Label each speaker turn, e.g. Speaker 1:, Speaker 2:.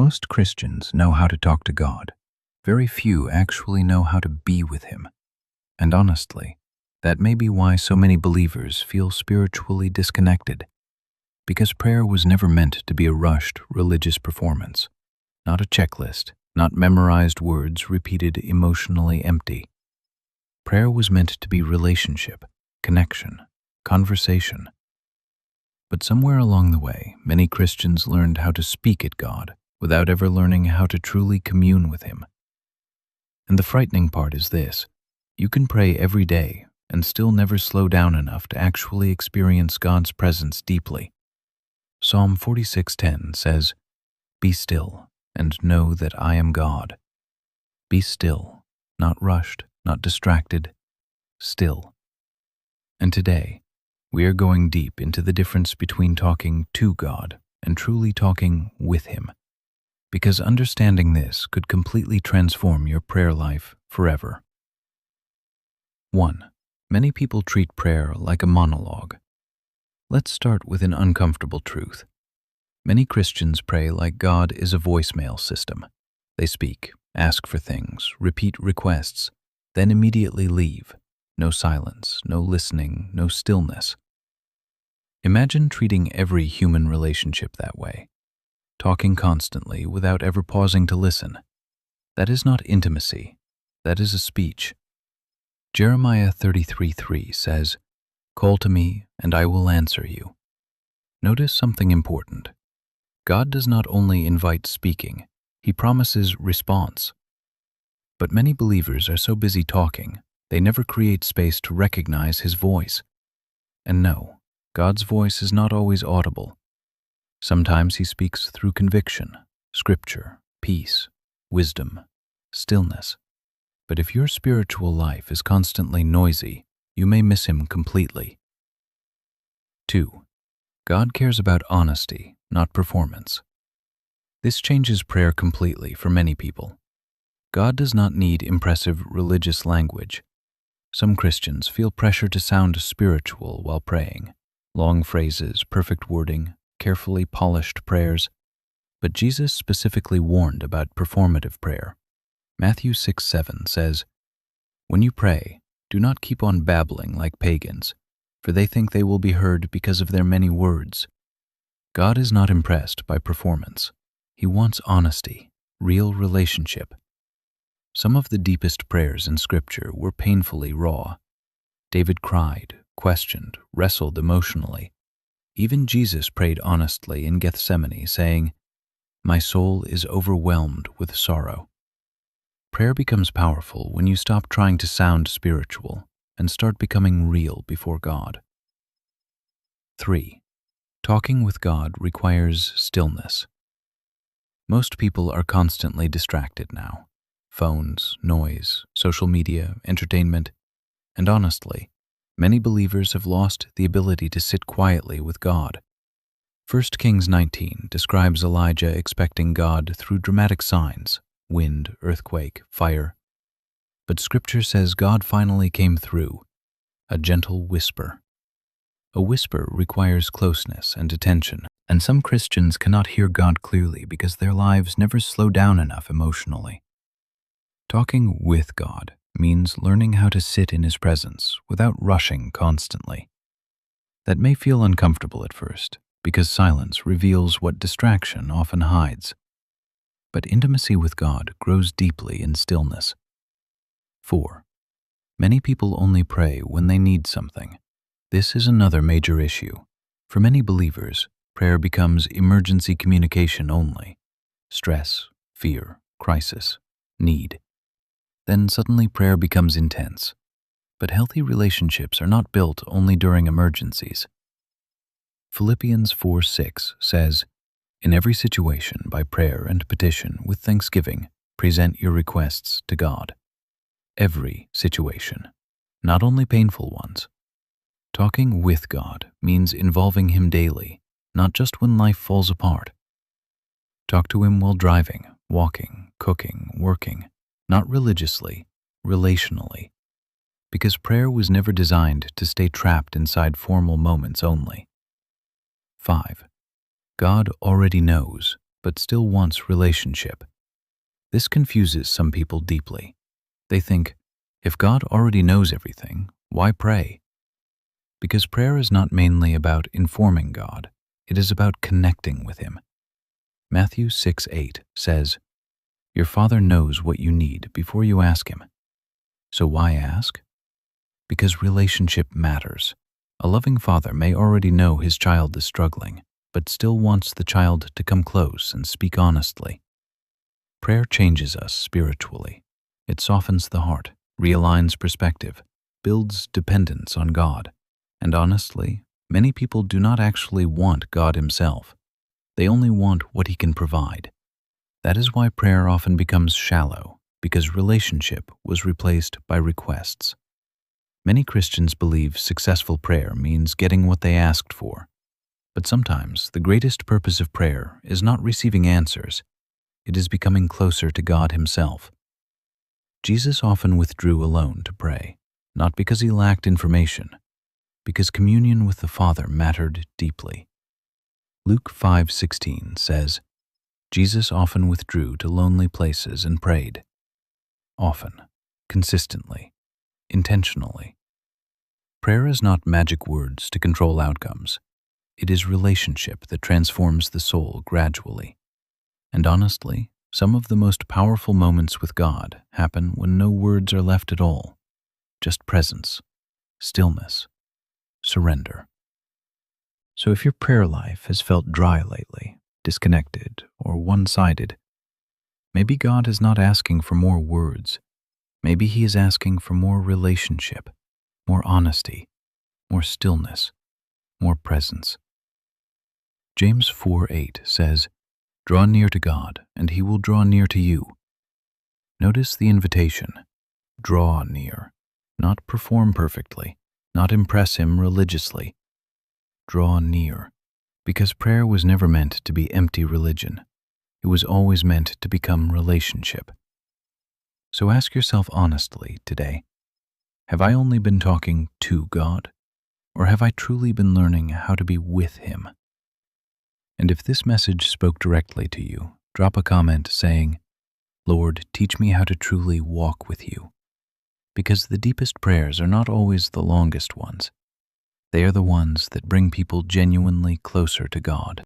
Speaker 1: Most Christians know how to talk to God. Very few actually know how to be with Him. And honestly, that may be why so many believers feel spiritually disconnected. Because prayer was never meant to be a rushed religious performance, not a checklist, not memorized words repeated emotionally empty. Prayer was meant to be relationship, connection, conversation. But somewhere along the way, many Christians learned how to speak at God without ever learning how to truly commune with Him. And the frightening part is this: you can pray every day and still never slow down enough to actually experience God's presence deeply. Psalm 46:10 says, "Be still and know that I am God." Be still, not rushed, not distracted, still. And today, we are going deep into the difference between talking to God and truly talking with Him, because understanding this could completely transform your prayer life forever. 1. Many people treat prayer like a monologue. Let's start with an uncomfortable truth. Many Christians pray like God is a voicemail system. They speak, ask for things, repeat requests, then immediately leave. No silence, no listening, no stillness. Imagine treating every human relationship that way, talking constantly without ever pausing to listen. That is not intimacy. That is a speech. Jeremiah 33:3 says, "Call to me, and I will answer you." Notice something important. God does not only invite speaking, He promises response. But many believers are so busy talking, they never create space to recognize His voice. And no, God's voice is not always audible. Sometimes He speaks through conviction, scripture, peace, wisdom, stillness. But if your spiritual life is constantly noisy, you may miss Him completely. 2. God cares about honesty, not performance. This changes prayer completely for many people. God does not need impressive religious language. Some Christians feel pressure to sound spiritual while praying. Long phrases, perfect wording, carefully polished prayers. But Jesus specifically warned about performative prayer. Matthew 6:7 says, "When you pray, do not keep on babbling like pagans, for they think they will be heard because of their many words." God is not impressed by performance. He wants honesty, real relationship. Some of the deepest prayers in Scripture were painfully raw. David cried, questioned, wrestled emotionally. Even Jesus prayed honestly in Gethsemane, saying, "My soul is overwhelmed with sorrow." Prayer becomes powerful when you stop trying to sound spiritual and start becoming real before God. 3. Talking with God requires stillness. Most people are constantly distracted now. Phones, noise, social media, entertainment, and honestly, many believers have lost the ability to sit quietly with God. 1 Kings 19 describes Elijah expecting God through dramatic signs: wind, earthquake, fire. But Scripture says God finally came through, a gentle whisper. A whisper requires closeness and attention, and some Christians cannot hear God clearly because their lives never slow down enough emotionally. Talking with God means learning how to sit in His presence without rushing constantly. That may feel uncomfortable at first, because silence reveals what distraction often hides. But intimacy with God grows deeply in stillness. 4. Many people only pray when they need something. This is another major issue. For many believers, prayer becomes emergency communication only. Stress, fear, crisis, need. Then suddenly prayer becomes intense. But healthy relationships are not built only during emergencies. Philippians 4:6 says, "In every situation, by prayer and petition, with thanksgiving, present your requests to God." Every situation, not only painful ones. Talking with God means involving Him daily, not just when life falls apart. Talk to Him while driving, walking, cooking, working, not religiously, relationally. Because prayer was never designed to stay trapped inside formal moments only. 5. God already knows, but still wants relationship. This confuses some people deeply. They think, if God already knows everything, why pray? Because prayer is not mainly about informing God, it is about connecting with Him. Matthew 6:8 says, "Your Father knows what you need before you ask Him." So why ask? Because relationship matters. A loving father may already know his child is struggling, but still wants the child to come close and speak honestly. Prayer changes us spiritually. It softens the heart, realigns perspective, builds dependence on God. And honestly, many people do not actually want God Himself. They only want what He can provide. That is why prayer often becomes shallow, because relationship was replaced by requests. Many Christians believe successful prayer means getting what they asked for. But sometimes the greatest purpose of prayer is not receiving answers. It is becoming closer to God Himself. Jesus often withdrew alone to pray, not because He lacked information, because communion with the Father mattered deeply. Luke 5:16 says, Jesus often withdrew to lonely places and prayed. Often, consistently, intentionally. Prayer is not magic words to control outcomes. It is relationship that transforms the soul gradually. And honestly, some of the most powerful moments with God happen when no words are left at all, just presence, stillness, surrender. So if your prayer life has felt dry lately, disconnected, or one-sided, maybe God is not asking for more words. Maybe He is asking for more relationship, more honesty, more stillness, more presence. James 4:8 says, "Draw near to God, and He will draw near to you." Notice the invitation. Draw near, not perform perfectly, not impress Him religiously. Draw near, because prayer was never meant to be empty religion. It was always meant to become relationship. So ask yourself honestly today, have I only been talking to God, or have I truly been learning how to be with Him? And if this message spoke directly to you, drop a comment saying, "Lord, teach me how to truly walk with you." Because the deepest prayers are not always the longest ones. They are the ones that bring people genuinely closer to God.